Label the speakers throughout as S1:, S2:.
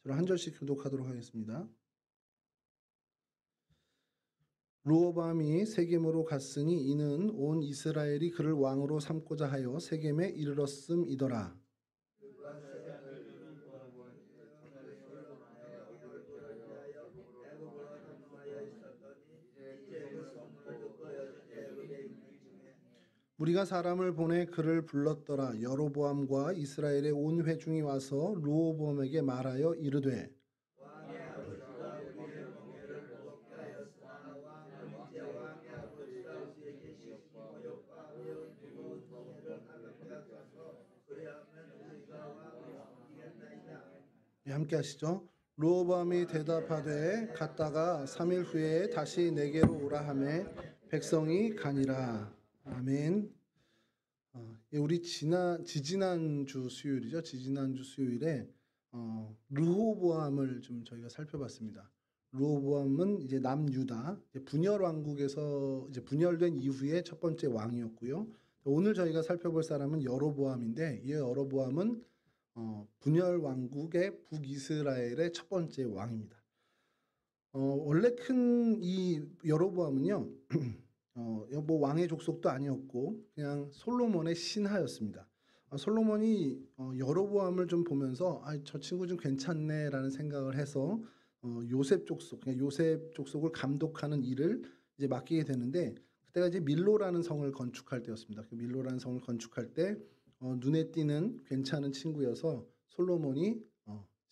S1: 저는 한 절씩 교독하도록 하겠습니다. 르호보암이 세겜으로 갔으니 이는 온 이스라엘이 그를 왕으로 삼고자 하여 세겜에 이르렀음이더라. 우리가 사람을 보내 그를 불렀더라. 여로보암과 이스라엘의 온 회중이 와서 르호보암에게 말하여 이르되 함께 하시죠. 르호보암이 대답하되 갔다가 3일 후에 다시 내게로 오라 하매 백성이 가니라. 아멘. 우리 지지난주 수요일이죠. 지지난주 수요일에 르호보암을 좀 저희가 살펴봤습니다. 르호보암은 이제 남유다 분열 왕국에서 이제 분열된 이후에 첫 번째 왕이었고요. 오늘 저희가 살펴볼 사람은 여로보암인데 이 여로보암은 분열 왕국의 북이스라엘의 첫 번째 왕입니다. 원래 큰 이 여로보암은요. 뭐 왕의 족속도 아니었고 그냥 솔로몬의 신하였습니다. 솔로몬이 여로보암을 좀 보면서 저 친구 좀 괜찮네라는 생각을 해서 요셉 족속을 감독하는 일을 이제 맡기게 되는데 그때가 이제 밀로라는 성을 건축할 때였습니다. 그 밀로라는 성을 건축할 때 눈에 띄는 괜찮은 친구여서 솔로몬이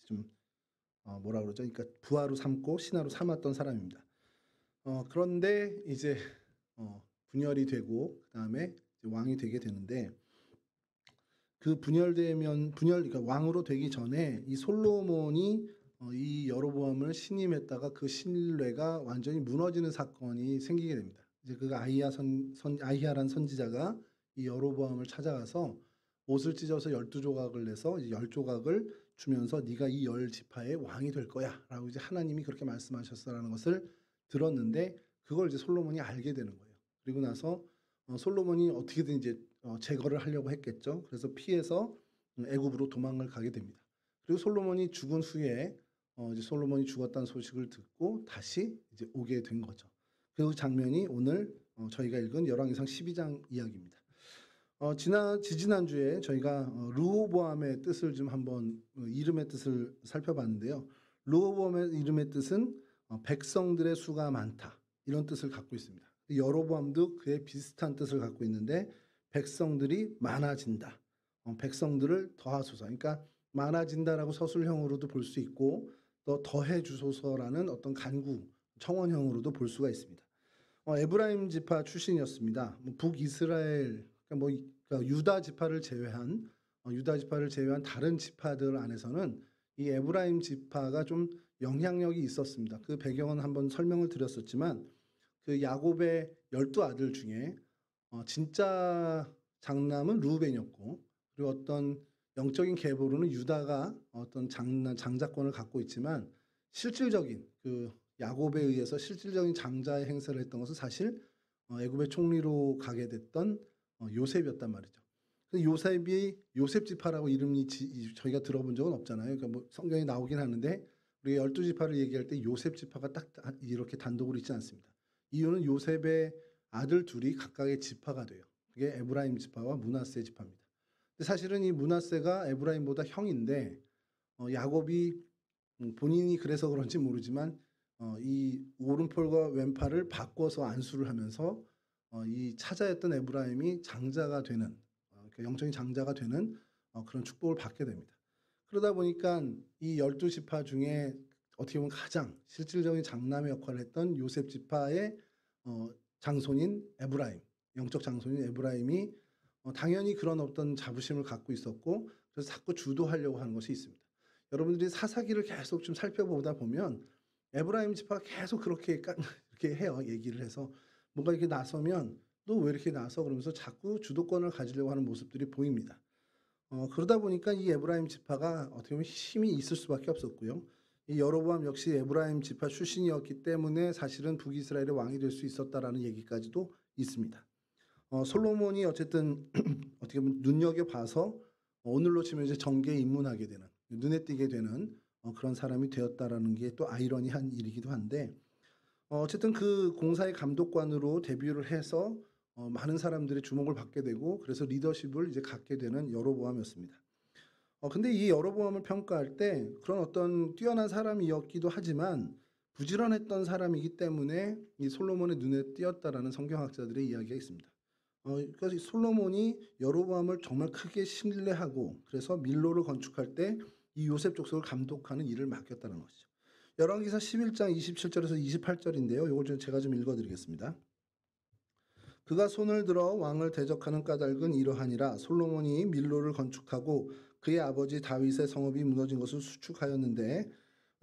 S1: 좀 뭐라 그러죠? 그러니까 부하로 삼고 신하로 삼았던 사람입니다. 그런데 이제 분열이 되고 그다음에 왕이 되게 되는데 그 그러니까 왕으로 되기 전에 이 솔로몬이 이 여로보암을 신임했다가 그 신뢰가 완전히 무너지는 사건이 생기게 됩니다. 이제 그 아히야란 선지자가 이 여로보암을 찾아가서 옷을 찢어서 12조각을 내서 10조각을 주면서 네가 이 10지파의 왕이 될 거야 라고 이제 하나님이 그렇게 말씀하셨다라는 것을 들었는데 그걸 이제 솔로몬이 알게 되는 거예요. 그리고 나서 솔로몬이 어떻게든 이제 제거를 하려고 했겠죠. 그래서 피해서 애굽으로 도망을 가게 됩니다. 그리고 솔로몬이 죽은 후에 이제 솔로몬이 죽었다는 소식을 듣고 다시 이제 오게 된 거죠. 그 장면이 오늘 저희가 읽은 열왕기상 12장 이야기입니다. 지지난주에 저희가 르호보암의 뜻을 좀 한번 이름의 뜻을 살펴봤는데요. 르호보암의 이름의 뜻은 백성들의 수가 많다 이런 뜻을 갖고 있습니다. 여로보암도 그에 비슷한 뜻을 갖고 있는데 백성들이 많아진다. 백성들을 더하소서. 그러니까 많아진다라고 서술형으로도 볼 수 있고 또 더해 주소서라는 어떤 간구 청원형으로도 볼 수가 있습니다. 에브라임 지파 출신이었습니다. 북이스라엘 그러니까 유다 지파를 제외한 다른 지파들 안에서는 이 에브라임 지파가 좀 영향력이 있었습니다. 그 배경은 한번 설명을 드렸었지만 그 야곱의 12아들 중에 진짜 장남은 르우벤이었고 그리고 어떤 영적인 계보로는 유다가 어떤 장자권을 갖고 있지만 실질적인 그 야곱에 의해서 실질적인 장자의 행세를 했던 것은 사실 애굽의 총리로 가게 됐던 요셉이었단 말이죠. 요셉이 요셉 지파라고 이름이 저희가 들어본 적은 없잖아요. 그러니까 뭐 성경에 나오긴 하는데 우리 12지파를 얘기할 때 요셉 지파가 딱 이렇게 단독으로 있지 않습니다. 이유는 요셉의 아들 둘이 각각의 지파가 돼요. 그게 에브라임 지파와 므낫세 지파입니다. 근데 사실은 이 므낫세가 에브라임보다 형인데 야곱이 본인이 그래서 그런지 모르지만 이 오른팔과 왼팔을 바꿔서 안수를 하면서 이 차자였던 에브라임이 장자가 되는 영적인 장자가 되는 그런 축복을 받게 됩니다. 그러다 보니까 이 12지파 중에 어떻게 보면 가장 실질적인 장남의 역할을 했던 요셉 지파의 장손인 에브라임, 영적 장손인 에브라임이 당연히 그런 어떤 자부심을 갖고 있었고 그래서 자꾸 주도하려고 하는 것이 있습니다. 여러분들이 사사기를 계속 좀 살펴보다 보면 에브라임 지파가 계속 그렇게 이렇게 해요. 얘기를 해서 뭔가 이렇게 나서면 또 왜 이렇게 나서 그러면서 자꾸 주도권을 가지려고 하는 모습들이 보입니다. 그러다 보니까 이 에브라임 지파가 어떻게 보면 힘이 있을 수밖에 없었고요. 이 여로보암 역시 에브라임 지파 출신이었기 때문에 사실은 북이스라엘의 왕이 될 수 있었다라는 얘기까지도 있습니다. 솔로몬이 어쨌든 어떻게 보면 눈여겨봐서 오늘로 치면 이제 정계에 입문하게 되는 눈에 띄게 되는 그런 사람이 되었다라는 게 또 아이러니한 일이기도 한데 어쨌든 그 공사의 감독관으로 데뷔를 해서 많은 사람들의 주목을 받게 되고 그래서 리더십을 이제 갖게 되는 여로보암이었습니다. 근데 이 여로보암을 평가할 때 그런 어떤 뛰어난 사람이었기도 하지만 부지런했던 사람이기 때문에 이 솔로몬의 눈에 띄었다라는 성경학자들의 이야기가 있습니다. 그러니까 이 솔로몬이 여로보암을 정말 크게 신뢰하고 그래서 밀로를 건축할 때 이 요셉 족속을 감독하는 일을 맡겼다는 것이죠. 열왕기사 11장 27절에서 28절인데요. 이걸 좀 제가 좀 읽어드리겠습니다. 그가 손을 들어 왕을 대적하는 까닭은 이러하니라. 솔로몬이 밀로를 건축하고 그의 아버지 다윗의 성읍이 무너진 것을 수축하였는데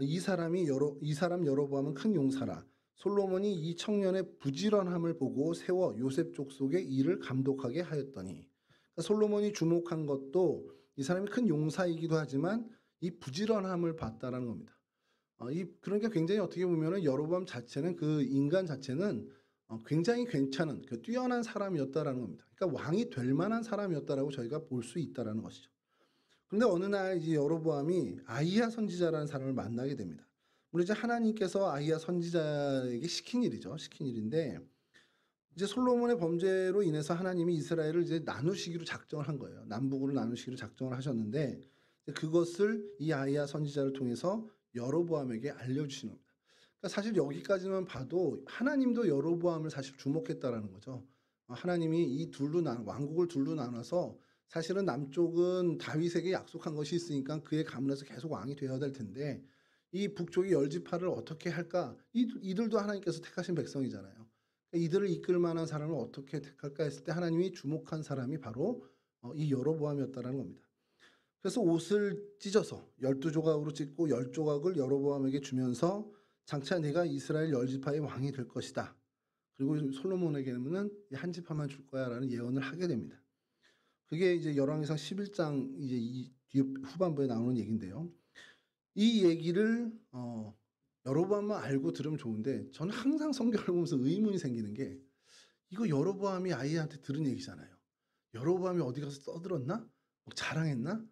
S1: 이 사람 여로보암은 큰 용사라. 솔로몬이 이 청년의 부지런함을 보고 세워 요셉 족속의 일을 감독하게 하였더니. 그러니까 솔로몬이 주목한 것도 이 사람이 큰 용사이기도 하지만 이 부지런함을 봤다라는 겁니다. 그러니까 굉장히 어떻게 보면은 여로보암 자체는 그 인간 자체는 굉장히 괜찮은 그 뛰어난 사람이었다라는 겁니다. 그러니까 왕이 될 만한 사람이었다라고 저희가 볼 수 있다라는 것이죠. 그런데 어느 날 이제 여로보암이 아히야 선지자라는 사람을 만나게 됩니다. 물론 이제 하나님께서 아히야 선지자에게 시킨 일이죠. 시킨 일인데 이제 솔로몬의 범죄로 인해서 하나님이 이스라엘을 이제 나누시기로 작정을 한 거예요. 남북으로 나누시기로 작정을 하셨는데 그것을 이 아히야 선지자를 통해서 여로보암에게 알려주시는 겁니다. 그러니까 사실 여기까지만 봐도 하나님도 여로보암을 사실 주목했다라는 거죠. 하나님이 이 왕국을 둘로 나눠서 사실은 남쪽은 다윗에게 약속한 것이 있으니까 그의 가문에서 계속 왕이 되어야 될 텐데 이 북쪽의 열지파를 어떻게 할까? 이들도 하나님께서 택하신 백성이잖아요. 그러니까 이들을 이끌 만한 사람을 어떻게 택할까 했을 때 하나님이 주목한 사람이 바로 이 여로보암이었다라는 겁니다. 그래서 옷을 찢어서 12조각으로 찢고 10조각을 여로보암에게 주면서 장차 네가 이스라엘 열지파의 왕이 될 것이다. 그리고 솔로몬에게는 한 지파만 줄 거야라는 예언을 하게 됩니다. 그게 이제 열왕기상 11장 이제 이 뒤 후반부에 나오는 얘기인데요. 이 얘기를 여로보암만 알고 들으면 좋은데 저는 항상 성경을 보면서 의문이 생기는 게 이거 여로보암이 아이한테 들은 얘기잖아요. 여로보암이 어디 가서 떠들었나? 뭐 자랑했나?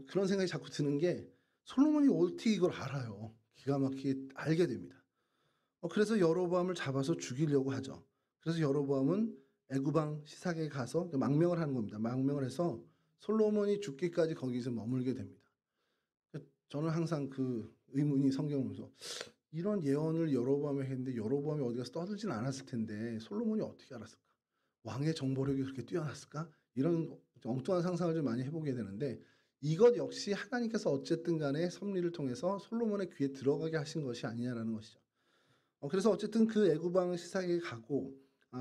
S1: 그런 생각이 자꾸 드는 게 솔로몬이 어떻게 이걸 알아요. 기가 막히게 알게 됩니다. 그래서 여로보암을 잡아서 죽이려고 하죠. 그래서 여로보암은 애굽왕 시삭에 가서 망명을 하는 겁니다. 망명을 해서 솔로몬이 죽기까지 거기서 머물게 됩니다. 저는 항상 그 의문이 성경을 보면서 이런 예언을 여로보암에 했는데 여로보암이 어디 가서 떠들진 않았을 텐데 솔로몬이 어떻게 알았을까? 왕의 정보력이 그렇게 뛰어났을까? 이런 엉뚱한 상상을 좀 많이 해보게 되는데 이것 역시 하나님께서 어쨌든 간에 섭리를 통해서 솔로몬의 귀에 들어가게 하신 것이 아니냐라는 것이죠. 그래서 어쨌든 그 애굽왕 시삭에 가고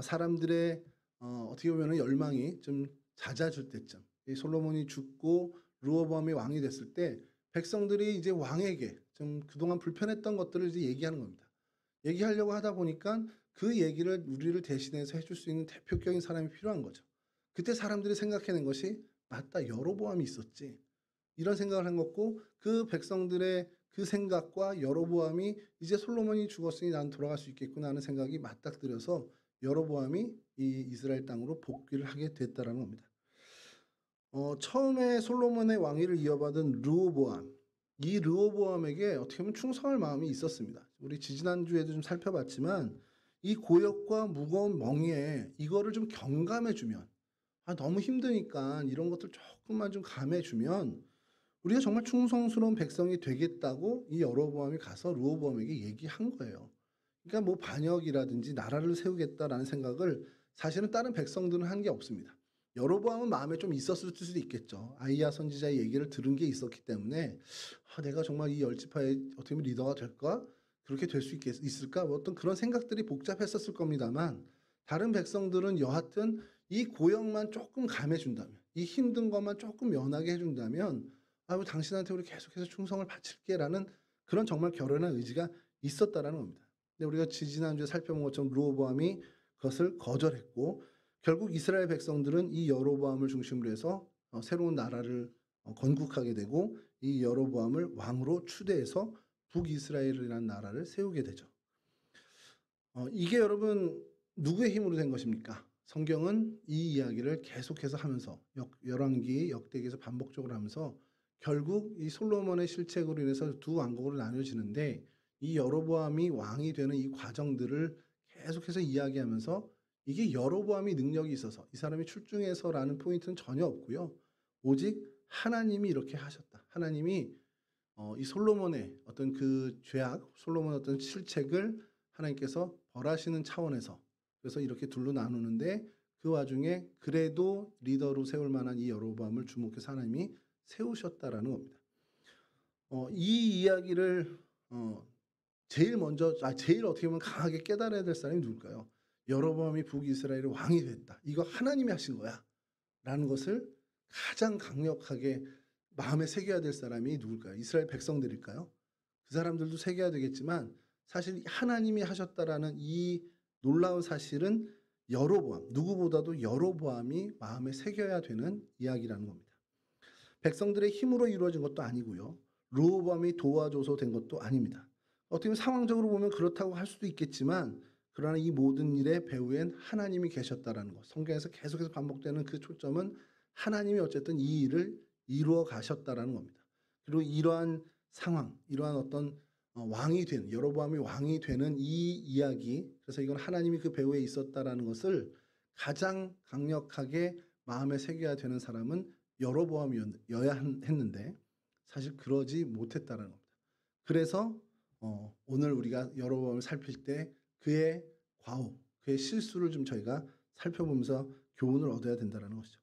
S1: 사람들의 어떻게 보면 열망이 좀 잦아질 때쯤 이 솔로몬이 죽고 르호보암이 왕이 됐을 때 백성들이 이제 왕에게 좀 그동안 불편했던 것들을 이제 얘기하는 겁니다. 얘기하려고 하다 보니까 그 얘기를 우리를 대신해서 해줄 수 있는 대표적인 사람이 필요한 거죠. 그때 사람들이 생각해낸 것이 맞다 여로보암이 있었지. 이런 생각을 한 거고 그 백성들의 그 생각과 여로보암이 이제 솔로몬이 죽었으니 난 돌아갈 수 있겠구나 하는 생각이 맞닥뜨려서 여로보암이 이 이스라엘 땅으로 복귀를 하게 됐다라는 겁니다. 처음에 솔로몬의 왕위를 이어받은 르호보암, 이 르호보암에게 어떻게 보면 충성할 마음이 있었습니다. 우리 지지난주에도 좀 살펴봤지만 이 고역과 무거운 멍에 이거를 좀 경감해주면 너무 힘드니까 이런 것들 조금만 좀 감해주면 우리가 정말 충성스러운 백성이 되겠다고 이 여로보암이 가서 르호보암에게 얘기한 거예요. 그러니까 뭐 반역이라든지 나라를 세우겠다라는 생각을 사실은 다른 백성들은 한 게 없습니다. 여로보암은 마음에 좀 있었을 수도 있겠죠. 아히야 선지자의 얘기를 들은 게 있었기 때문에 내가 정말 이 열지파의 어떻게 보면 리더가 될까? 그렇게 될 수 있을까? 뭐 어떤 그런 생각들이 복잡했었을 겁니다만 다른 백성들은 여하튼 이 고역만 조금 감해준다면 이 힘든 것만 조금 면하게 해준다면 당신한테 우리 계속해서 충성을 바칠게라는 그런 정말 결연한 의지가 있었다라는 겁니다. 근데 우리가 지난주에 살펴본 것처럼 르호보암이 그것을 거절했고 결국 이스라엘 백성들은 이 여로보암을 중심으로 해서 새로운 나라를 건국하게 되고 이 여로보암을 왕으로 추대해서 북이스라엘이라는 나라를 세우게 되죠. 이게 여러분 누구의 힘으로 된 것입니까? 성경은 이 이야기를 계속해서 하면서 열왕기 역대기에서 반복적으로 하면서 결국 이 솔로몬의 실책으로 인해서 두 왕국으로 나뉘어지는데 이 여로보암이 왕이 되는 이 과정들을 계속해서 이야기하면서 이게 여로보암이 능력이 있어서 이 사람이 출중해서라는 포인트는 전혀 없고요. 오직 하나님이 이렇게 하셨다. 하나님이 이 솔로몬의 어떤 그 죄악, 솔로몬의 어떤 실책을 하나님께서 벌하시는 차원에서 그래서 이렇게 둘로 나누는데 그 와중에 그래도 리더로 세울 만한 이 여로보암을 주목해서 하나님이 세우셨다라는 겁니다. 이 이야기를 제일 어떻게 보면 강하게 깨달아야 될 사람이 누굴까요? 여로보암이 북이스라엘의 왕이 됐다. 이거 하나님이 하신 거야. 라는 것을 가장 강력하게 마음에 새겨야 될 사람이 누굴까요? 이스라엘 백성들일까요? 그 사람들도 새겨야 되겠지만 사실 하나님이 하셨다라는 이 놀라운 사실은 여로보암, 누구보다도 여로보암이 마음에 새겨야 되는 이야기라는 겁니다. 백성들의 힘으로 이루어진 것도 아니고요. 르호보암이 도와줘서 된 것도 아닙니다. 어떻게 보면 상황적으로 보면 그렇다고 할 수도 있겠지만 그러나 이 모든 일의 배후엔 하나님이 계셨다라는 것. 성경에서 계속해서 반복되는 그 초점은 하나님이 어쨌든 이 일을 이루어 가셨다라는 겁니다. 그리고 이러한 상황, 이러한 어떤 왕이 된 여로보암이 왕이 되는 이 이야기, 그래서 이건 하나님이 그 배후에 있었다라는 것을 가장 강력하게 마음에 새겨야 되는 사람은 여로보암이어야 했는데 사실 그러지 못했다라는 겁니다. 그래서 오늘 우리가 여로보암을 살필 때 그의 과오, 그의 실수를 좀 저희가 살펴보면서 교훈을 얻어야 된다는 것이죠.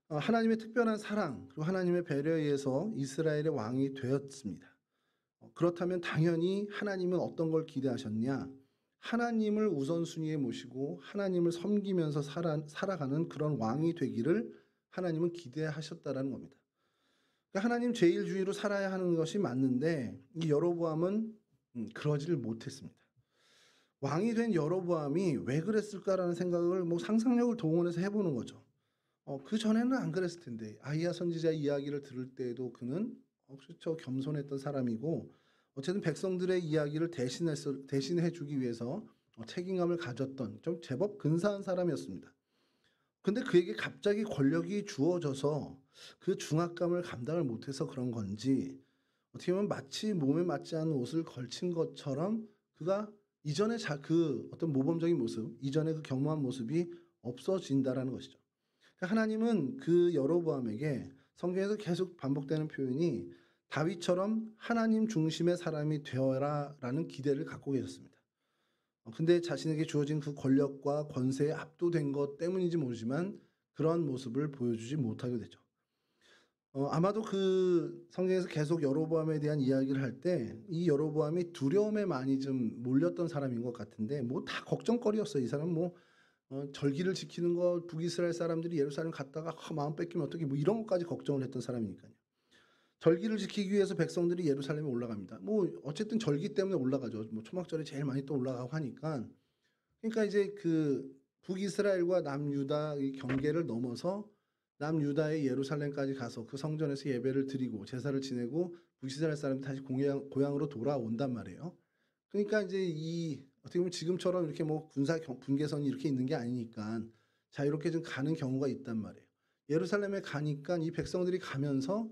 S1: 하나님의 특별한 사랑 그리고 하나님의 배려에 의해서 이스라엘의 왕이 되었습니다. 그렇다면 당연히 하나님은 어떤 걸 기대하셨냐? 하나님을 우선순위에 모시고 하나님을 섬기면서 살아가는 그런 왕이 되기를 하나님은 기대하셨다라는 겁니다. 그러니까 하나님 제일주의로 살아야 하는 것이 맞는데 이 여로보암은 그러지를 못했습니다. 왕이 된 여로보암이 왜 그랬을까라는 생각을 상상력을 동원해서 해보는 거죠. 그 전에는 안 그랬을 텐데 아히야 선지자 이야기를 들을 때에도 그는 그렇죠 겸손했던 사람이고 어쨌든 백성들의 이야기를 대신해 주기 위해서 책임감을 가졌던 좀 제법 근사한 사람이었습니다. 근데 그에게 갑자기 권력이 주어져서 그 중압감을 감당을 못해서 그런 건지 어떻게 보면 마치 몸에 맞지 않는 옷을 걸친 것처럼 그가 이전의 그 어떤 모범적인 모습, 이전의 그 겸허한 모습이 없어진다라는 것이죠. 하나님은 그 여로보암에게 성경에서 계속 반복되는 표현이 다윗처럼 하나님 중심의 사람이 되어라라는 기대를 갖고 계셨습니다. 근데 자신에게 주어진 그 권력과 권세에 압도된 것 때문인지 모르지만 그런 모습을 보여주지 못하게 되죠. 아마도 그 성경에서 계속 여로보암에 대한 이야기를 할 때 이 여로보암이 두려움에 많이 좀 몰렸던 사람인 것 같은데 다 걱정거리였어요. 이 사람은 절기를 지키는 거 북이스라엘 사람들이 예루살렘 갔다가 마음 뺏기면 어떻게 이런 것까지 걱정을 했던 사람이니까요. 절기를 지키기 위해서 백성들이 예루살렘에 올라갑니다. 어쨌든 절기 때문에 올라가죠. 초막절에 제일 많이 또 올라가고 하니까. 그러니까 이제 그 북이스라엘과 남유다 경계를 넘어서 남유다의 예루살렘까지 가서 그 성전에서 예배를 드리고 제사를 지내고 북이스라엘 사람들이 다시 고향으로 돌아온단 말이에요. 그러니까 이제 어떻게 보면 지금처럼 이렇게 군사 분계선이 이렇게 있는 게 아니니까 자유롭게 좀 가는 경우가 있단 말이에요. 예루살렘에 가니까 이 백성들이 가면서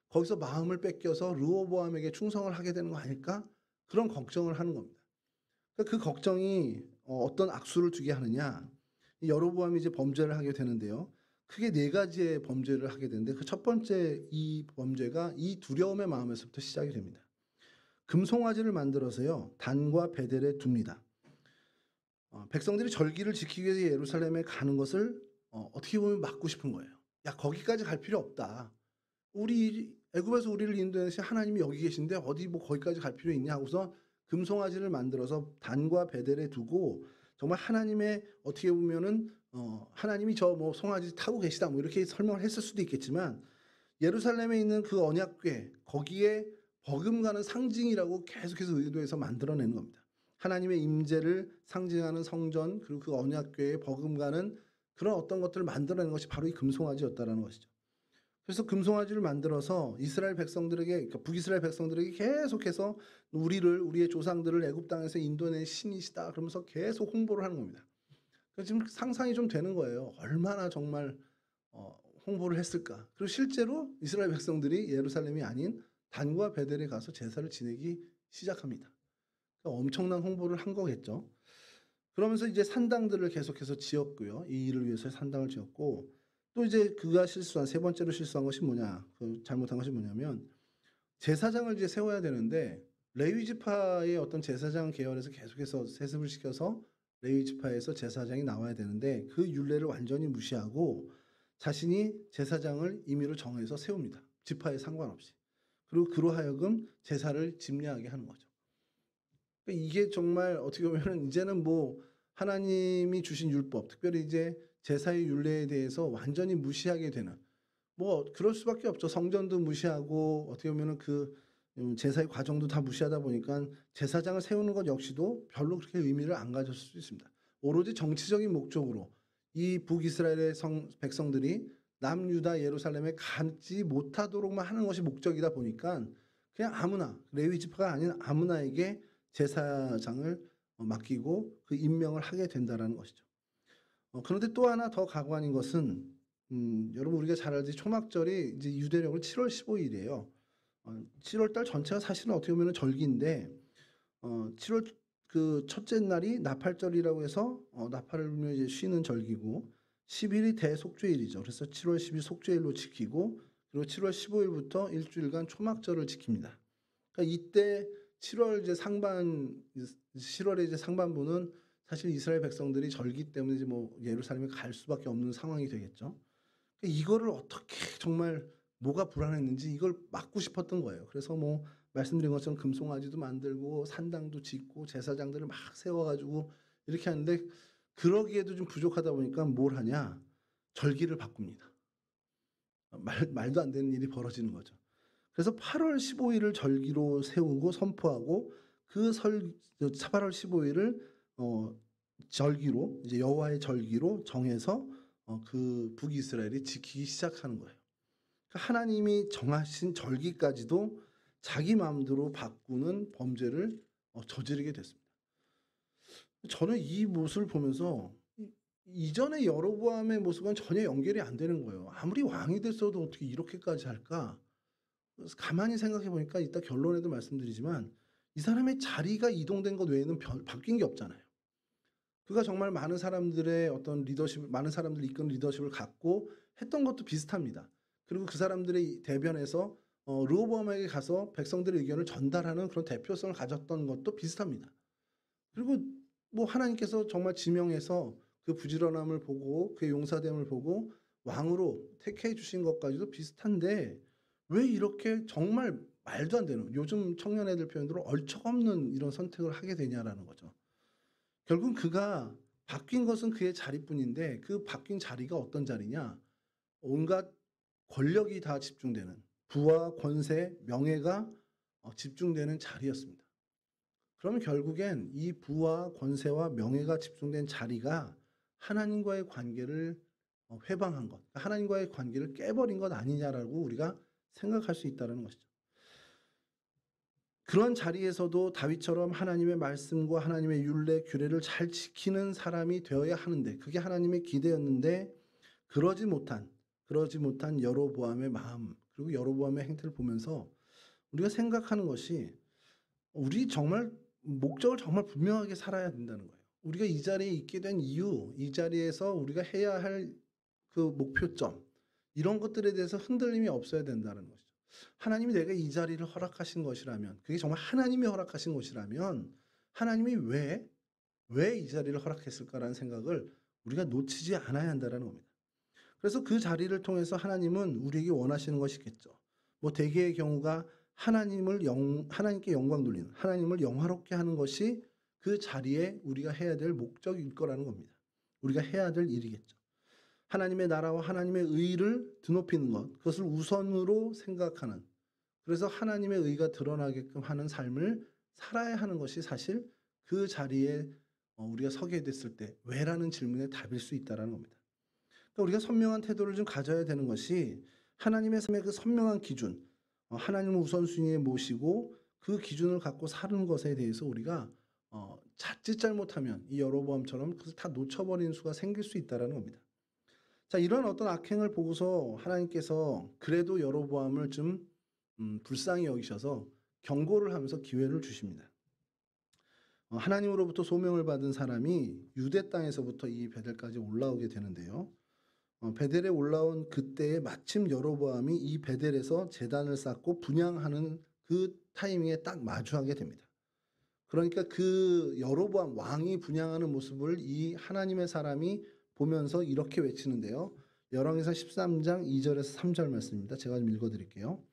S1: 거기서 마음을 뺏겨서 르호보암에게 충성을 하게 되는 거 아닐까? 그런 걱정을 하는 겁니다. 그 걱정이 어떤 악수를 두게 하느냐? 여로보암이 이제 범죄를 하게 되는데요. 크게 4가지의 범죄를 하게 되는데 그 첫 번째 이 범죄가 이 두려움의 마음에서부터 시작이 됩니다. 금송아지를 만들어서요. 단과 베델에 둡니다. 백성들이 절기를 지키기 위해서 예루살렘에 가는 것을 어떻게 보면 막고 싶은 거예요. 야, 거기까지 갈 필요 없다. 우리 애굽에서 우리를 인도하신 하나님이 여기 계신데 어디 거기까지 갈 필요 있냐 하고서 금송아지를 만들어서 단과 베델에 두고 정말 하나님의 어떻게 보면은 하나님이 저 송아지 타고 계시다 이렇게 설명을 했을 수도 있겠지만 예루살렘에 있는 그 언약궤 거기에 버금가는 상징이라고 계속해서 의도해서 만들어내는 겁니다. 하나님의 임재를 상징하는 성전 그리고 그 언약궤에 버금가는 그런 어떤 것들을 만들어내는 것이 바로 이 금송아지였다라는 것이죠. 그래서 금송아지를 만들어서 이스라엘 백성들에게 그러니까 북이스라엘 백성들에게 계속해서 우리의 조상들을 애굽 땅에서 인도낸 신이시다 그러면서 계속 홍보를 하는 겁니다. 지금 상상이 좀 되는 거예요. 얼마나 정말 홍보를 했을까? 그리고 실제로 이스라엘 백성들이 예루살렘이 아닌 단과 베델에 가서 제사를 지내기 시작합니다. 그러니까 엄청난 홍보를 한 거겠죠. 그러면서 이제 산당들을 계속해서 지었고요. 이 일을 위해서 산당을 지었고, 또 이제 그가 실수한 세 번째로 실수한 것이 뭐냐? 잘못한 것이 뭐냐면 제사장을 이제 세워야 되는데 레위 지파의 어떤 제사장 계열에서 계속해서 세습을 시켜서 레위 지파에서 제사장이 나와야 되는데 그 율례를 완전히 무시하고 자신이 제사장을 임의로 정해서 세웁니다. 지파에 상관없이. 그리고 그로 하여금 제사를 집례하게 하는 거죠. 그러니까 이게 정말 어떻게 보면은 이제는 뭐 하나님이 주신 율법, 특별히 이제 제사의 율례에 대해서 완전히 무시하게 되는, 뭐 그럴 수밖에 없죠. 성전도 무시하고 어떻게 보면은 제사의 과정도 다 무시하다 보니까 제사장을 세우는 것 역시도 별로 그렇게 의미를 안 가졌을 수 있습니다. 오로지 정치적인 목적으로 이 북이스라엘의 백성들이 남유다 예루살렘에 가지 못하도록만 하는 것이 목적이다 보니까 그냥 아무나, 레위 지파가 아닌 아무나에게 제사장을 맡기고 그 임명을 하게 된다라는 것이죠. 그런데 또 하나 더 가관인 것은 여러분 우리가 잘 알듯이 초막절이 이제 유대력을 7월 15일이에요. 7월 달 전체가 사실은 어떻게 보면 절기인데 7월 그 첫째 날이 나팔절이라고 해서 나팔을 불며 이제 쉬는 절기고 10일이 대속죄일이죠. 그래서 7월 10일 속죄일로 지키고 그리고 7월 15일부터 일주일간 초막절을 지킵니다. 그러니까 이때 7월 이제 7월의 이제 상반부는 사실 이스라엘 백성들이 절기 때문에 이제 뭐 예루살렘에 갈 수밖에 없는 상황이 되겠죠. 그러니까 이거를 어떻게 정말 뭐가 불안했는지 이걸 막고 싶었던 거예요. 그래서 뭐 말씀드린 것처럼 금송아지도 만들고 산당도 짓고 제사장들을 막 세워가지고 이렇게 하는데 그러기에도 좀 부족하다 보니까 뭘 하냐? 절기를 바꿉니다. 말도 안 되는 일이 벌어지는 거죠. 그래서 8월 15일을 절기로 세우고 선포하고 8월 15일을 절기로 이제 여호와의 절기로 정해서 그 북이스라엘이 지키기 시작하는 거예요. 그러니까 하나님이 정하신 절기까지도 자기 마음대로 바꾸는 범죄를 저지르게 됐습니다. 저는 이 모습을 보면서 이전의 여로보암의 모습은 전혀 연결이 안 되는 거예요. 아무리 왕이 됐어도 어떻게 이렇게까지 할까? 그래서 가만히 생각해 보니까 이따 결론에도 말씀드리지만 이 사람의 자리가 이동된 것 외에는 바뀐 게 없잖아요. 그가 정말 많은 사람들의 어떤 리더십, 많은 사람들을 이끄는 리더십을 갖고 했던 것도 비슷합니다. 그리고 그 사람들의 대변에서 르호보암에게 가서 백성들의 의견을 전달하는 그런 대표성을 가졌던 것도 비슷합니다. 그리고 뭐 하나님께서 정말 지명해서 그 부지런함을 보고 그의 용사됨을 보고 왕으로 택해 주신 것까지도 비슷한데 왜 이렇게 정말 말도 안 되는, 요즘 청년 애들 표현대로 얼척없는 이런 선택을 하게 되냐라는 거죠. 결국 그가 바뀐 것은 그의 자리뿐인데 그 바뀐 자리가 어떤 자리냐? 온갖 권력이 다 집중되는, 부와 권세, 명예가 집중되는 자리였습니다. 그러면 결국엔 이 부와 권세와 명예가 집중된 자리가 하나님과의 관계를 회방한 것, 하나님과의 관계를 깨버린 것 아니냐라고 우리가 생각할 수 있다는 것이죠. 그런 자리에서도 다윗처럼 하나님의 말씀과 하나님의 율례, 규례를 잘 지키는 사람이 되어야 하는데 그게 하나님의 기대였는데 그러지 못한 여로보암의 마음 그리고 여로보암의 행태를 보면서 우리가 생각하는 것이 우리 정말 목적을 정말 분명하게 살아야 된다는 거예요. 우리가 이 자리에 있게 된 이유, 이 자리에서 우리가 해야 할 그 목표점 이런 것들에 대해서 흔들림이 없어야 된다는 것이죠. 하나님이 내가 이 자리를 허락하신 것이라면 그게 정말 하나님이 허락하신 것이라면 하나님이 왜 이 자리를 허락했을까라는 생각을 우리가 놓치지 않아야 한다는 겁니다. 그래서 그 자리를 통해서 하나님은 우리에게 원하시는 것이겠죠. 뭐 대개의 경우가 하나님께 영광 돌리는, 하나님을 영화롭게 하는 것이 그 자리에 우리가 해야 될 목적일 거라는 겁니다. 우리가 해야 될 일이겠죠. 하나님의 나라와 하나님의 의를 드높이는 것, 그것을 우선으로 생각하는, 그래서 하나님의 의가 드러나게끔 하는 삶을 살아야 하는 것이 사실 그 자리에 우리가 서게 됐을 때 왜라는 질문의 답일 수 있다는 겁니다. 그러니까 우리가 선명한 태도를 좀 가져야 되는 것이 하나님의 삶의 그 선명한 기준, 하나님을 우선순위에 모시고 그 기준을 갖고 사는 것에 대해서 우리가 자칫 잘못하면 이 여로보암처럼 그것을 다 놓쳐버리는 수가 생길 수 있다는 겁니다. 자, 이런 어떤 악행을 보고서 하나님께서 그래도 여로보암을 좀 불쌍히 여기셔서 경고를 하면서 기회를 주십니다. 하나님으로부터 소명을 받은 사람이 유대 땅에서부터 이 베델까지 올라오게 되는데요. 베델에 올라온 그때에 마침 여로보암이 이 베델에서 제단을 쌓고 분향하는 그 타이밍에 딱 마주하게 됩니다. 그러니까 그 여로보암 왕이 분향하는 모습을 이 하나님의 사람이 보면서 이렇게 외치는데요. 열왕기상 13장 2절에서 3절 말씀입니다. 제가 좀 읽어드릴게요.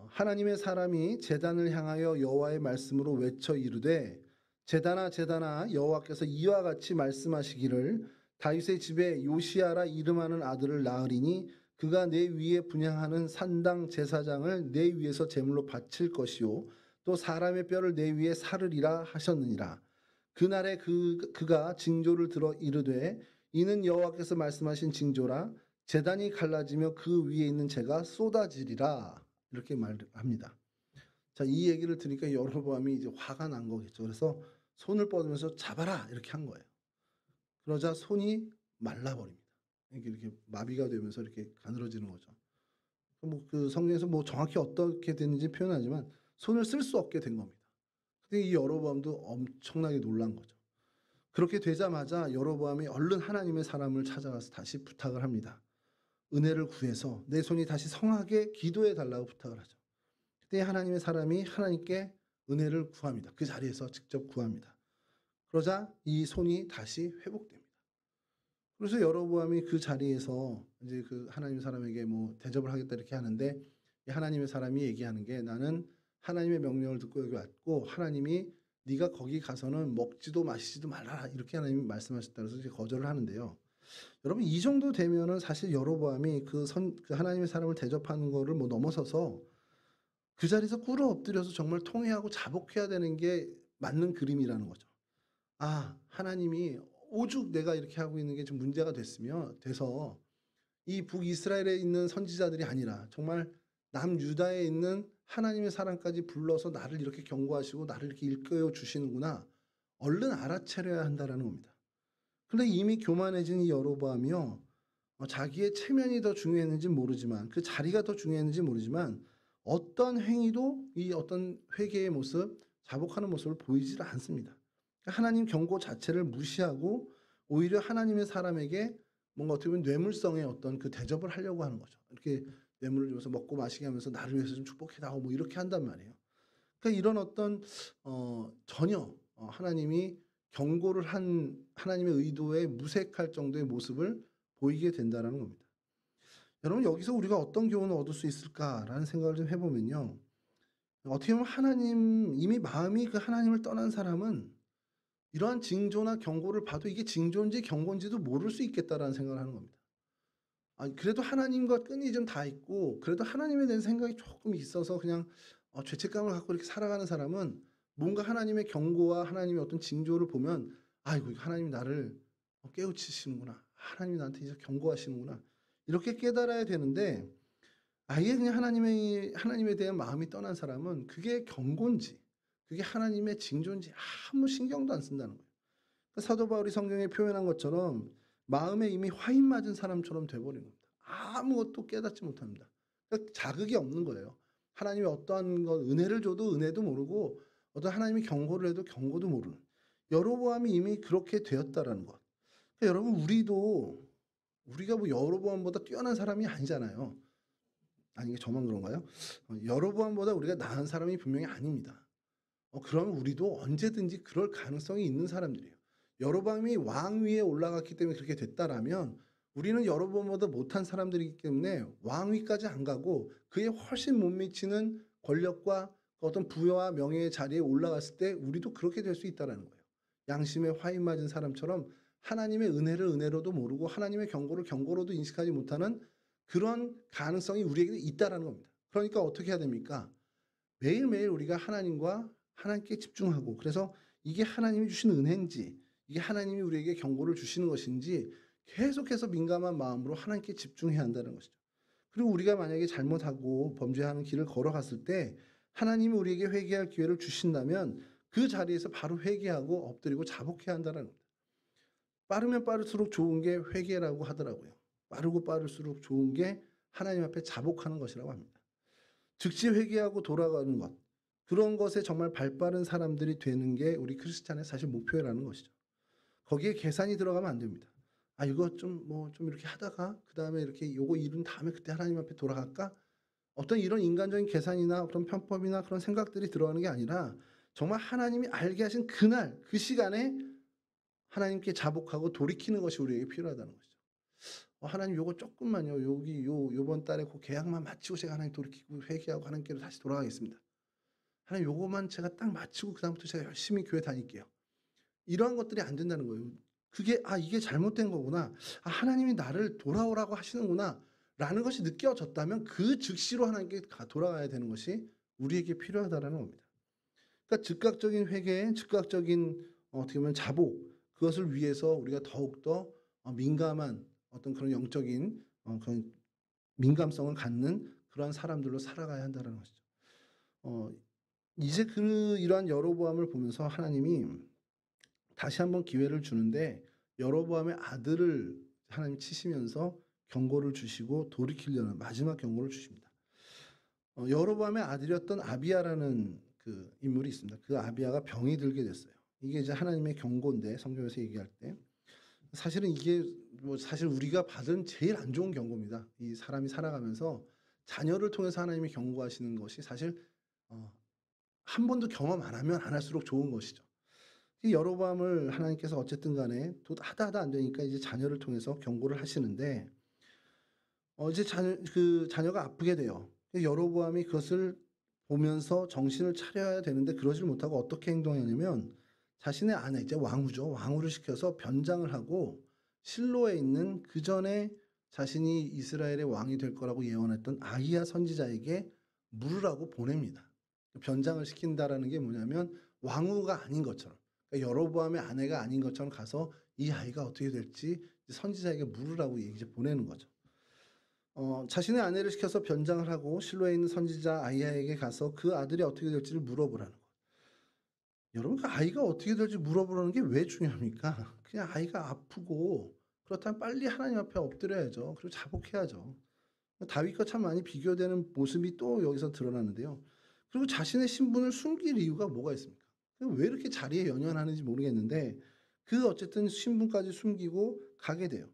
S1: 하나님의 사람이 제단을 향하여 여호와의 말씀으로 외쳐 이르되 제단아 제단아 여호와께서 이와 같이 말씀하시기를 다윗의 집에 요시야라 이름하는 아들을 낳으리니 그가 내 위에 분향하는 산당 제사장을 내 위에서 제물로 바칠 것이요 또 사람의 뼈를 내 위에 사르리라 하셨느니라. 그날에 그가 징조를 들어 이르되 이는 여호와께서 말씀하신 징조라 제단이 갈라지며 그 위에 있는 재가 쏟아지리라. 이렇게 말합니다. 자, 이 얘기를 들으니까 여로보암이 이제 화가 난 거겠죠. 그래서 손을 뻗으면서 잡아라 이렇게 한 거예요. 그러자 손이 말라버립니다. 이렇게 마비가 되면서 이렇게 가늘어지는 거죠. 그 성경에서 뭐 정확히 어떻게 됐는지 표현하지만 손을 쓸 수 없게 된 겁니다. 근데 이 여로보암도 엄청나게 놀란 거죠. 그렇게 되자마자 여로보암이 얼른 하나님의 사람을 찾아가서 다시 부탁을 합니다. 은혜를 구해서 내 손이 다시 성하게 기도해 달라고 부탁을 하죠. 그때 하나님의 사람이 하나님께 은혜를 구합니다. 그 자리에서 직접 구합니다. 그러자 이 손이 다시 회복됩니다. 그래서 여로보암이 그 자리에서 이제 그 하나님 사람에게 뭐 대접을 하겠다 이렇게 하는데 이 하나님의 사람이 얘기하는 게 나는 하나님의 명령을 듣고 여기 왔고 하나님이 네가 거기 가서는 먹지도 마시지도 말아라 이렇게 하나님이 말씀하셨다 그래서 이제 거절을 하는데요. 여러분 이 정도 되면은 사실 여로보암이 그 하나님의 사람을 대접하는 거를 뭐 넘어서서 그 자리에서 꿇어 엎드려서 정말 통회하고 자복해야 되는 게 맞는 그림이라는 거죠. 아, 하나님이 오죽 내가 이렇게 하고 있는 게 좀 문제가 돼서 이 북이스라엘에 있는 선지자들이 아니라 정말 남유다에 있는 하나님의 사람까지 불러서 나를 이렇게 경고하시고 나를 이렇게 일깨워 주시는구나. 얼른 알아차려야 한다라는 겁니다. 근데 이미 교만해진 이 여로보암이요. 자기의 체면이 더 중요했는지 모르지만 그 자리가 더 중요했는지 모르지만 어떤 행위도 이 어떤 회개의 모습, 자복하는 모습을 보이질 않습니다. 하나님 경고 자체를 무시하고 오히려 하나님의 사람에게 뭔가 어떻게 보면 뇌물성의 어떤 그 대접을 하려고 하는 거죠. 이렇게 뇌물을 줘서 먹고 마시게 하면서 나를 위해서 좀 축복해다오 뭐 이렇게 한단 말이에요. 그러니까 이런 어떤 전혀 하나님이 경고를 한 하나님의 의도에 무색할 정도의 모습을 보이게 된다라는 겁니다. 여러분 여기서 우리가 어떤 교훈을 얻을 수 있을까라는 생각을 좀 해보면요. 어떻게 보면 하나님 이미 마음이 그 하나님을 떠난 사람은 이러한 징조나 경고를 봐도 이게 징조인지 경고인지도 모를 수 있겠다라는 생각을 하는 겁니다. 그래도 하나님과 끈이 좀 다 있고 그래도 하나님에 대한 생각이 조금 있어서 그냥 죄책감을 갖고 이렇게 살아가는 사람은 뭔가 하나님의 경고와 하나님의 어떤 징조를 보면 아이고 하나님이 나를 깨우치시는구나. 하나님이 나한테 이제 경고하시는구나. 이렇게 깨달아야 되는데 아예 그냥 하나님에 대한 마음이 떠난 사람은 그게 경고인지 그게 하나님의 징조인지 아무 신경도 안 쓴다는 거예요. 그러니까 사도 바울이 성경에 표현한 것처럼 마음에 이미 화인 맞은 사람처럼 돼버린 겁니다. 아무것도 깨닫지 못합니다. 그러니까 자극이 없는 거예요. 하나님이 어떠한 건 은혜를 줘도 은혜도 모르고 어떤 하나님이 경고를 해도 경고도 모르는 여로보암이 이미 그렇게 되었다라는 것. 그러니까 여러분 우리가 뭐 여로보암보다 뛰어난 사람이 아니잖아요. 아니 이게 저만 그런가요? 여로보암보다 우리가 나은 사람이 분명히 아닙니다. 그러면 우리도 언제든지 그럴 가능성이 있는 사람들이에요. 여로보암이 왕 위에 올라갔기 때문에 그렇게 됐다라면 우리는 여로보암보다 못한 사람들이기 때문에 왕 위까지 안 가고 그에 훨씬 못 미치는 권력과 어떤 부여와 명예의 자리에 올라갔을 때 우리도 그렇게 될 수 있다라는 거예요. 양심에 화인 맞은 사람처럼 하나님의 은혜를 은혜로도 모르고 하나님의 경고를 경고로도 인식하지 못하는 그런 가능성이 우리에게 있다라는 겁니다. 그러니까 어떻게 해야 됩니까? 매일매일 우리가 하나님과 하나님께 집중하고 그래서 이게 하나님이 주신 은혜인지 이게 하나님이 우리에게 경고를 주시는 것인지 계속해서 민감한 마음으로 하나님께 집중해야 한다는 것이죠. 그리고 우리가 만약에 잘못하고 범죄하는 길을 걸어갔을 때 하나님이 우리에게 회개할 기회를 주신다면 그 자리에서 바로 회개하고 엎드리고 자복해야 한다는 겁니다. 빠르면 빠를수록 좋은 게 회개라고 하더라고요. 빠르고 빠를수록 좋은 게 하나님 앞에 자복하는 것이라고 합니다. 즉시 회개하고 돌아가는 것. 그런 것에 정말 발빠른 사람들이 되는 게 우리 크리스찬의 사실 목표라는 것이죠. 거기에 계산이 들어가면 안 됩니다. 아 이거 좀 이렇게 하다가 그다음에 이렇게 요거 이룬 다음에 그때 하나님 앞에 돌아갈까? 어떤 이런 인간적인 계산이나 그런 편법이나 그런 생각들이 들어가는 게 아니라 정말 하나님이 알게 하신 그날 그 시간에 하나님께 자복하고 돌이키는 것이 우리에게 필요하다는 것이죠. 하나님 요거 쪼끔만요. 여기 요번 달에 그 계약만 마치고 제가 하나님 돌이키고 회개하고 하나님께로 다시 돌아가겠습니다. 하나님 요거만 제가 딱 마치고 그다음부터 제가 열심히 교회 다닐게요. 이러한 것들이 안 된다는 거예요. 그게 '아 이게 잘못된 거구나. 아 하나님이 나를 돌아오라고 하시는구나.'라는 것이 느껴졌다면 그 즉시로 하나님께 돌아가야 되는 것이 우리에게 필요하다라는 겁니다. 그러니까 즉각적인 회개, 즉각적인 어떻게 보면 자복 그것을 위해서 우리가 더욱더 민감한 어떤 그런 영적인 그런 민감성을 갖는 그러한 사람들로 살아가야 한다는 것이죠. 어 이제 이러한 여로보암을 보면서 하나님이 다시 한번 기회를 주는데 여로보암의 아들을 하나님이 치시면서 경고를 주시고 돌이키려는 마지막 경고를 주십니다. 여로보암의 아들이었던 아비야라는 그 인물이 있습니다. 그 아비야가 병이 들게 됐어요. 이게 이제 하나님의 경고인데 성경에서 얘기할 때 사실은 이게 사실 우리가 받은 제일 안 좋은 경고입니다. 이 사람이 살아가면서 자녀를 통해서 하나님이 경고하시는 것이 사실 어 한 번도 경험 안 하면 안 할수록 좋은 것이죠. 이 여로보암을 하나님께서 어쨌든 간에 하다 안 되니까 이제 자녀를 통해서 경고를 하시는데 이제 자녀가 아프게 돼요. 여로보암이 그것을 보면서 정신을 차려야 되는데 그러질 못하고 어떻게 행동하냐면 자신의 아내 이제 왕후죠. 왕후를 시켜서 변장을 하고 실로에 있는 그전에 자신이 이스라엘의 왕이 될 거라고 예언했던 아히야 선지자에게 물으라고 보냅니다. 변장을 시킨다라는 게 뭐냐면 왕후가 아닌 것처럼 그러니까 여로보암의 아내가 아닌 것처럼 가서 이 아이가 어떻게 될지 선지자에게 물으라고 이제 보내는 거죠. 자신의 아내를 시켜서 변장을 하고 실로에 있는 선지자 아히야에게 가서 그 아들이 어떻게 될지를 물어보라는 거예요. 여러분 그 아이가 어떻게 될지 물어보라는 게 왜 중요합니까? 그냥 아이가 아프고 그렇다면 빨리 하나님 앞에 엎드려야죠. 그리고 자복해야죠. 다윗과 참 많이 비교되는 모습이 또 여기서 드러나는데요. 그리고 자신의 신분을 숨길 이유가 뭐가 있습니까? 왜 이렇게 자리에 연연하는지 모르겠는데 그 어쨌든 신분까지 숨기고 가게 돼요.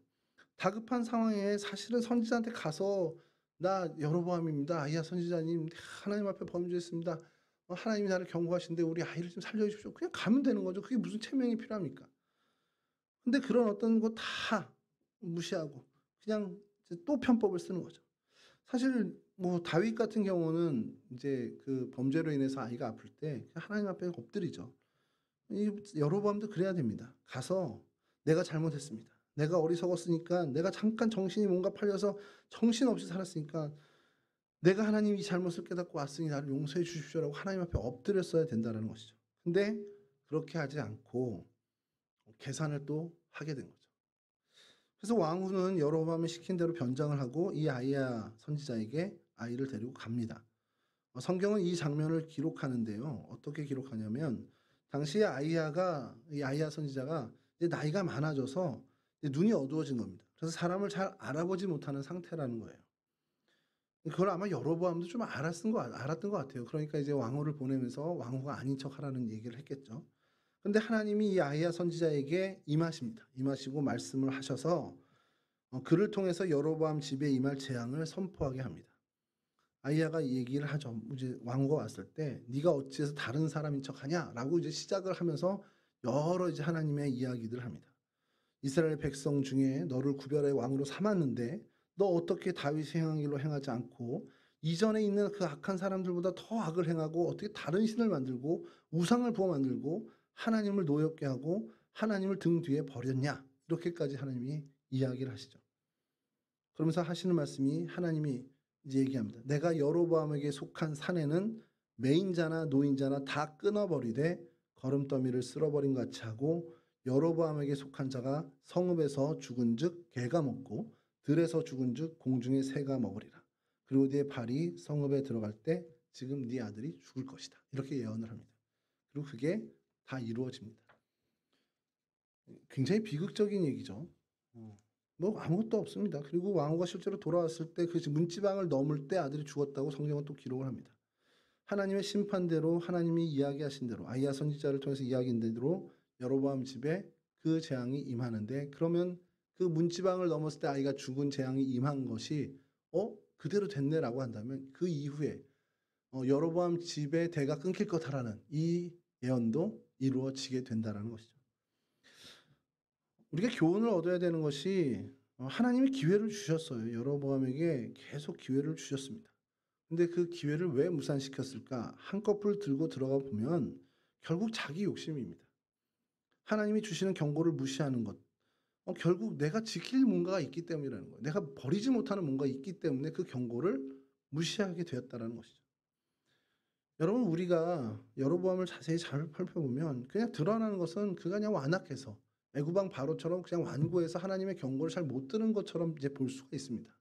S1: 다급한 상황에 사실은 선지자한테 가서 "나 여로보암입니다. 아히야 선지자님 하나님 앞에 범죄했습니다. 하나님이 나를 경고하시는데 우리 아이를 좀 살려 주십시오." 그냥 가면 되는 거죠. 그게 무슨 체면이 필요합니까? 근데 그런 어떤 거 다 무시하고 그냥 이제 또 편법을 쓰는 거죠. 사실 뭐 다윗 같은 경우는 이제 그 범죄로 인해서 아이가 아플 때 그냥 하나님 앞에 엎드리죠. 이 여로보암도 그래야 됩니다. 가서 "내가 잘못했습니다. 내가 어리석었으니까 내가 잠깐 정신이 뭔가 팔려서 정신없이 살았으니까 내가 하나님 이 잘못을 깨닫고 왔으니 나를 용서해 주십시오."라고 하나님 앞에 엎드렸어야 된다라는 것이죠. 근데 그렇게 하지 않고 계산을 또 하게 된 거죠. 그래서 왕후는 여로보암이 시킨 대로 변장을 하고 이 아히야 선지자에게 아이를 데리고 갑니다. 성경은 이 장면을 기록하는데요. 어떻게 기록하냐면 당시에 이 아히야 선지자가 이제 나이가 많아져서 이제 눈이 어두워진 겁니다. 그래서 사람을 잘 알아보지 못하는 상태라는 거예요. 그걸 아마 여로보암도 좀 알았던 것 같아요. 그러니까 이제 왕후를 보내면서 왕후가 아닌 척하라는 얘기를 했겠죠. 근데 하나님이 이 아히야 선지자에게 임하십니다. 임하시고 말씀을 하셔서 그를 통해서 여로보암 집에 임할 재앙을 선포하게 합니다. 아히야가 이 얘기를 하죠. 이제 왕후가 왔을 때 "네가 어찌해서 다른 사람인 척하냐?"라고 이제 시작을 하면서 여러 이제 하나님의 이야기들을 합니다. "이스라엘 백성 중에 너를 구별해 왕으로 삼았는데 너 어떻게 다윗이 행한 길로 행하지 않고 이전에 있는 그 악한 사람들보다 더 악을 행하고 어떻게 다른 신을 만들고 우상을 부어 만들고 하나님을 노엽게 하고 하나님을 등 뒤에 버렸냐?" 이렇게까지 하나님이 이야기를 하시죠. 그러면서 하시는 말씀이 하나님이 이제 얘기합니다. "내가 여로보암에게 속한 사내는 매인자나 노인자나 다 끊어버리되 거름더미를 쓸어버린 것 같이 하고 여로보암에게 속한 자가 성읍에서 죽은즉 개가 먹고 들에서 죽은즉 공중의 새가 먹으리라. 그리고 네 발이 성읍에 들어갈 때 지금 네 아들이 죽을 것이다." 이렇게 예언을 합니다. 그리고 그게 다 이루어집니다. 굉장히 비극적인 얘기죠. 어. 뭐 아무것도 없습니다. 그리고 왕후가 실제로 돌아왔을 때 그 문지방을 넘을 때 아들이 죽었다고 성경은 또 기록을 합니다. 하나님의 심판대로 하나님이 이야기하신 대로 아이야 선지자를 통해서 이야기한 대로 여로보암 집에 그 재앙이 임하는데, 그러면 그 문지방을 넘었을 때 아이가 죽은 재앙이 임한 것이 그대로 됐네라고 한다면 그 이후에 여로보암 집의 대가 끊길 거다라는 이 예언도 이루어지게 된다라는 것이죠. 우리가 교훈을 얻어야 되는 것이 하나님이 기회를 주셨어요. 여로보암에게 계속 기회를 주셨습니다. 근데 그 기회를 왜 무산시켰을까? 한꺼풀 들고 들어가 보면 결국 자기 욕심입니다. 하나님이 주시는 경고를 무시하는 것. 결국 내가 지킬 뭔가가 있기 때문이라는 거예요. 내가 버리지 못하는 뭔가가 있기 때문에 그 경고를 무시하게 되었다라는 것이죠. 여러분, 우리가 여로보암을 자세히 잘 살펴보면 그냥 드러나는 것은 그가 그냥 완악해서 애구방 바로처럼 그냥 완고해서 하나님의 경고를 잘 못 들은 것처럼 이제 볼 수가 있습니다.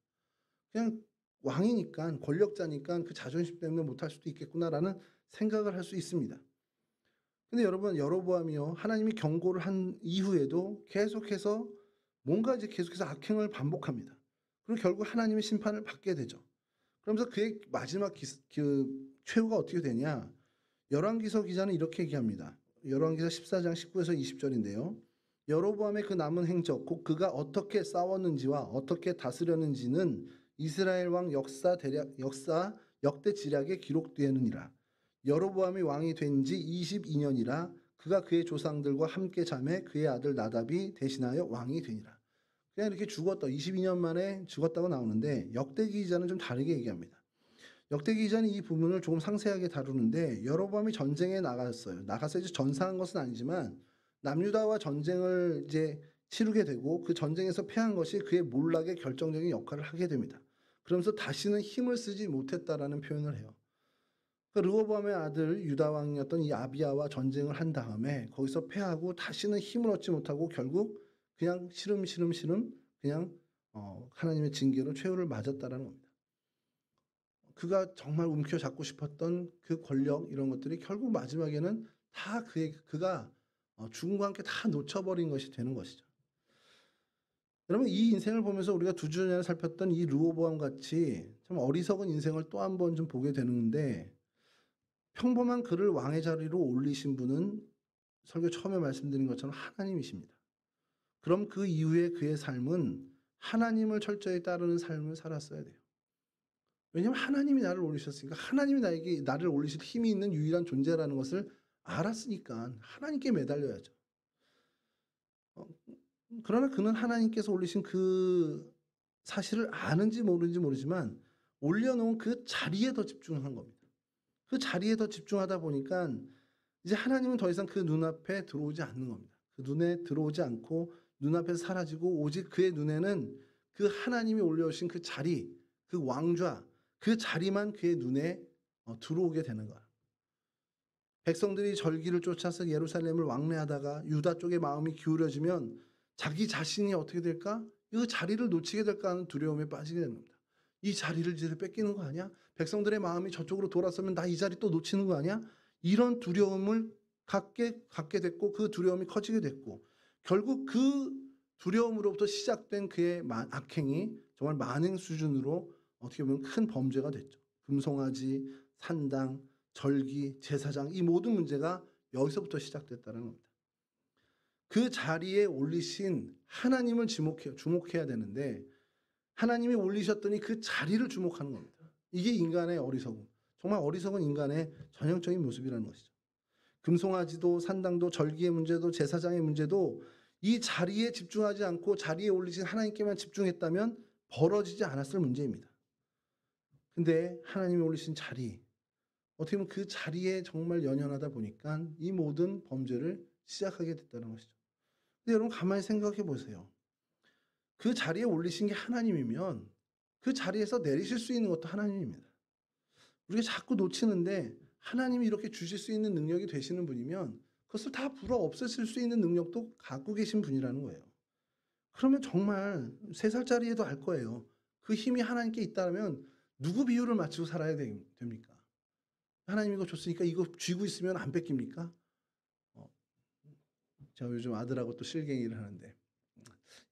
S1: 그냥 왕이니까, 권력자니까 그 자존심 때문에 못할 수도 있겠구나라는 생각을 할 수 있습니다. 근데 여러분, 여로보암이요, 하나님이 경고를 한 이후에도 계속해서 뭔가 이제 계속해서 악행을 반복합니다. 그리고 결국 하나님의 심판을 받게 되죠. 그러면서 그의 마지막 최후가 어떻게 되냐? 열왕기서 기자는 이렇게 얘기합니다. 열왕기서 14장 19에서 20절인데요. 여로보암의 그 남은 행적, 곧 그가 어떻게 싸웠는지와 어떻게 다스렸는지는 이스라엘 왕 역사 역대 지략에 기록되느니라. 여로보암이 왕이 된 지 22년이라 그가 그의 조상들과 함께 잠에 그의 아들 나답이 대신하여 왕이 되니라. 그냥 이렇게 죽었다. 22년 만에 죽었다고 나오는데 역대기 기자는 좀 다르게 얘기합니다. 역대기 기자는 이 부분을 조금 상세하게 다루는데, 여로보암이 전쟁에 나갔어요. 나가서 이제 전사한 것은 아니지만 남유다와 전쟁을 이제 치르게 되고 그 전쟁에서 패한 것이 그의 몰락에 결정적인 역할을 하게 됩니다. 그러면서 다시는 힘을 쓰지 못했다라는 표현을 해요. 르호보암의 아들 유다 왕이었던 이 아비야와 전쟁을 한 다음에 거기서 패하고 다시는 힘을 얻지 못하고 결국 그냥 시름시름 그냥 하나님의 징계로 최후를 맞았다라는 겁니다. 그가 정말 움켜잡고 싶었던 그 권력, 이런 것들이 결국 마지막에는 다 그가 죽음과 함께 다 놓쳐버린 것이 되는 것이죠. 여러분, 이 인생을 보면서 우리가 두 주 전에 살폈던 이 르호보암 같이 참 어리석은 인생을 또 한 번 좀 보게 되는데, 평범한 그를 왕의 자리로 올리신 분은 설교 처음에 말씀드린 것처럼 하나님이십니다. 그럼 그 이후에 그의 삶은 하나님을 철저히 따르는 삶을 살았어야 돼요. 왜냐하면 하나님이 나를 올리셨으니까, 하나님이 나를 올리실 힘이 있는 유일한 존재라는 것을 알았으니까 하나님께 매달려야죠. 그러나 그는 하나님께서 올리신 그 사실을 아는지 모르는지 모르지만 올려놓은 그 자리에 더 집중한 겁니다. 그 자리에 더 집중하다 보니까 이제 하나님은 더 이상 그 눈앞에 들어오지 않는 겁니다. 그 눈에 들어오지 않고 눈앞에서 사라지고, 오직 그의 눈에는 그 하나님이 올려오신 그 자리, 그 왕좌, 그 자리만 그의 눈에 들어오게 되는 거야. 백성들이 절기를 쫓아서 예루살렘을 왕래하다가 유다 쪽의 마음이 기울어지면 자기 자신이 어떻게 될까? 이 자리를 놓치게 될까 하는 두려움에 빠지게 되는 겁니다. 이 자리를 이제 뺏기는 거 아니야? 백성들의 마음이 저쪽으로 돌아서면 나 이 자리 또 놓치는 거 아니야? 이런 두려움을 갖게 됐고, 그 두려움이 커지게 됐고, 결국 그 두려움으로부터 시작된 그의 악행이 정말 만행 수준으로 어떻게 보면 큰 범죄가 됐죠. 금송아지, 산당, 절기, 제사장, 이 모든 문제가 여기서부터 시작됐다는 겁니다. 그 자리에 올리신 하나님을 주목해야 되는데, 하나님이 올리셨더니 그 자리를 주목하는 겁니다. 이게 인간의 어리석음, 정말 어리석은 인간의 전형적인 모습이라는 것이죠. 금송아지도 산당도 절기의 문제도 제사장의 문제도 이 자리에 집중하지 않고 자리에 올리신 하나님께만 집중했다면 벌어지지 않았을 문제입니다. 근데 하나님이 올리신 자리, 어떻게 보면 그 자리에 정말 연연하다 보니까 이 모든 범죄를 시작하게 됐다는 것이죠. 근데 여러분, 가만히 생각해 보세요. 그 자리에 올리신 게 하나님이면 그 자리에서 내리실 수 있는 것도 하나님입니다. 우리가 자꾸 놓치는데, 하나님이 이렇게 주실 수 있는 능력이 되시는 분이면 그것을 다 불어 없애실 수 있는 능력도 갖고 계신 분이라는 거예요. 그러면 정말 3살짜리에도 알 거예요. 그 힘이 하나님께 있다면 누구 비율을 맞추고 살아야 됩니까? 하나님이 이거 줬으니까 이거 쥐고 있으면 안 뺏깁니까? 제가 요즘 아들하고 또 실갱이를 하는데,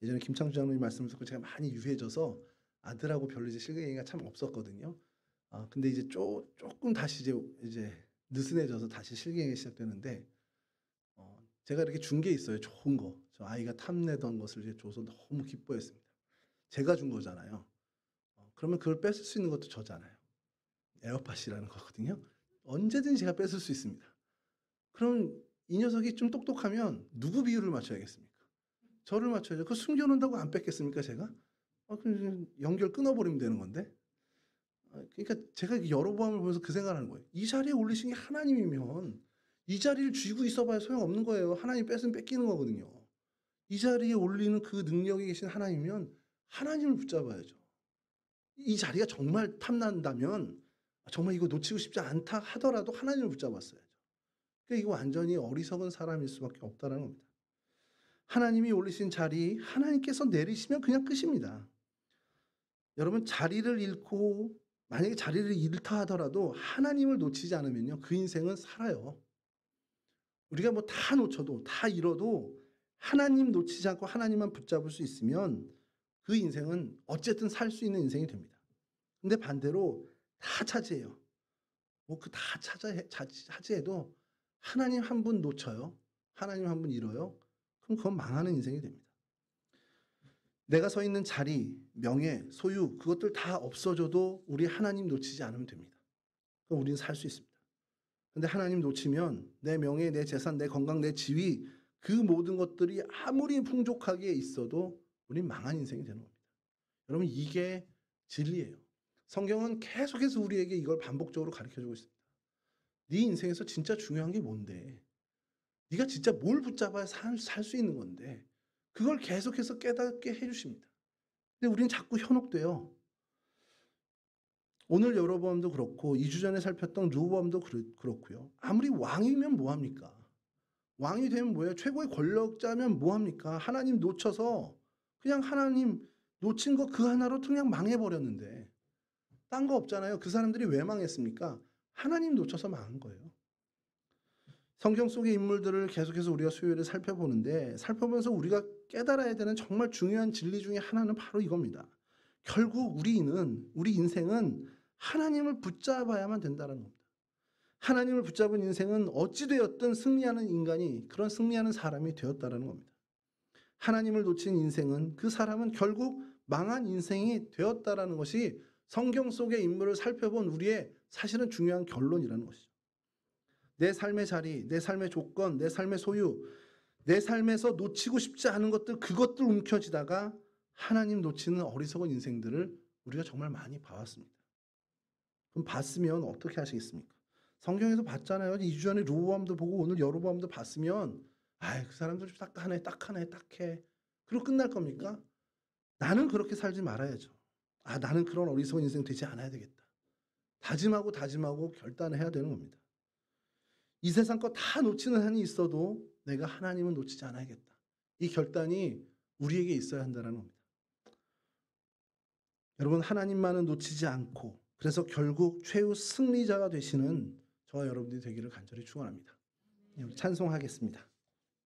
S1: 예전에 김창주 장로님 말씀을 듣고 제가 많이 유해져서 아들하고 별로 이제 실갱이가 참 없었거든요. 근데 이제 조금 다시 이제 느슨해져서 다시 실갱이가 시작되는데 제가 이렇게 준 게 있어요. 좋은 거. 저 아이가 탐내던 것을 이제 줘서 너무 기뻐했습니다. 제가 준 거잖아요. 그러면 그걸 뺏을 수 있는 것도 저잖아요. 에어팟이라는 거거든요. 언제든지 제가 뺏을 수 있습니다. 그럼 이 녀석이 좀 똑똑하면 누구 비율을 맞춰야겠습니까? 저를 맞춰야죠. 그거 숨겨놓는다고 안 뺏겠습니까, 제가? 그럼 연결 끊어버리면 되는 건데. 그러니까 제가 여로보암을 보면서 그 생각을 하는 거예요. 이 자리에 올리신 게 하나님이면 이 자리를 쥐고 있어봐야 소용없는 거예요. 하나님 뺏으면 뺏기는 거거든요. 이 자리에 올리는 그 능력이 계신 하나님이면 하나님을 붙잡아야죠. 이 자리가 정말 탐난다면 정말 이거 놓치고 싶지 않다 하더라도 하나님을 붙잡았어야죠. 그러니까 이거 완전히 어리석은 사람일 수밖에 없다는 겁니다. 하나님이 올리신 자리, 하나님께서 내리시면 그냥 끝입니다. 여러분 자리를 잃고 만약에 자리를 잃다 하더라도 하나님을 놓치지 않으면요. 그 인생은 살아요. 우리가 뭐 다 놓쳐도 다 잃어도 하나님 놓치지 않고 하나님만 붙잡을 수 있으면 그 인생은 어쨌든 살 수 있는 인생이 됩니다. 근데 반대로 다 차지해요. 뭐 그 다 차지해도 하나님 한 분 놓쳐요. 하나님 한 분 잃어요. 그럼 그건 망하는 인생이 됩니다. 내가 서 있는 자리, 명예, 소유 그것들 다 없어져도 우리 하나님 놓치지 않으면 됩니다. 그럼 우리는 살 수 있습니다. 근데 하나님 놓치면 내 명예, 내 재산, 내 건강, 내 지위 그 모든 것들이 아무리 풍족하게 있어도 우리는 망한 인생이 되는 겁니다. 여러분 이게 진리예요. 성경은 계속해서 우리에게 이걸 반복적으로 가르쳐주고 있습니다. 네 인생에서 진짜 중요한 게 뭔데? 네가 진짜 뭘 붙잡아야 살 수 있는 건데 그걸 계속해서 깨닫게 해주십니다. 근데 우리는 자꾸 현혹돼요. 오늘 여로보암도 그렇고 2주 전에 살폈던 르호보암도 그렇고요. 아무리 왕이면 뭐합니까? 왕이 되면 뭐예요? 최고의 권력자면 뭐합니까? 하나님 놓쳐서 그냥 하나님 놓친 거 그 하나로 그냥 망해버렸는데 딴 거 없잖아요. 그 사람들이 왜 망했습니까? 하나님 놓쳐서 망한 거예요. 성경 속의 인물들을 계속해서 우리가 수요일에 살펴보는데 살펴보면서 우리가 깨달아야 되는 정말 중요한 진리 중에 하나는 바로 이겁니다. 결국 우리 인생은 하나님을 붙잡아야만 된다는 겁니다. 하나님을 붙잡은 인생은 어찌되었든 승리하는 인간이 그런 승리하는 사람이 되었다는 겁니다. 하나님을 놓친 인생은 그 사람은 결국 망한 인생이 되었다는 것이 성경 속의 인물을 살펴본 우리의 사실은 중요한 결론이라는 것이죠. 내 삶의 자리, 내 삶의 조건, 내 삶의 소유, 내 삶에서 놓치고 싶지 않은 것들 그것들 움켜쥐다가 하나님 놓치는 어리석은 인생들을 우리가 정말 많이 봐왔습니다. 그럼 봤으면 어떻게 하시겠습니까? 성경에서 봤잖아요. 2주 전에 르호보암도 보고 오늘 여로보암도 봤으면 그 사람들 딱하네 딱해 그리고 끝날 겁니까? 나는 그렇게 살지 말아야죠. 나는 그런 어리석은 인생 되지 않아야 되겠다. 다짐하고 결단해야 되는 겁니다. 이 세상 거 다 놓치는 한이 있어도 내가 하나님은 놓치지 않아야겠다. 이 결단이 우리에게 있어야 한다는 겁니다. 여러분 하나님만은 놓치지 않고 그래서 결국 최후 승리자가 되시는 저와 여러분들이 되기를 간절히 축원합니다. 찬송하겠습니다.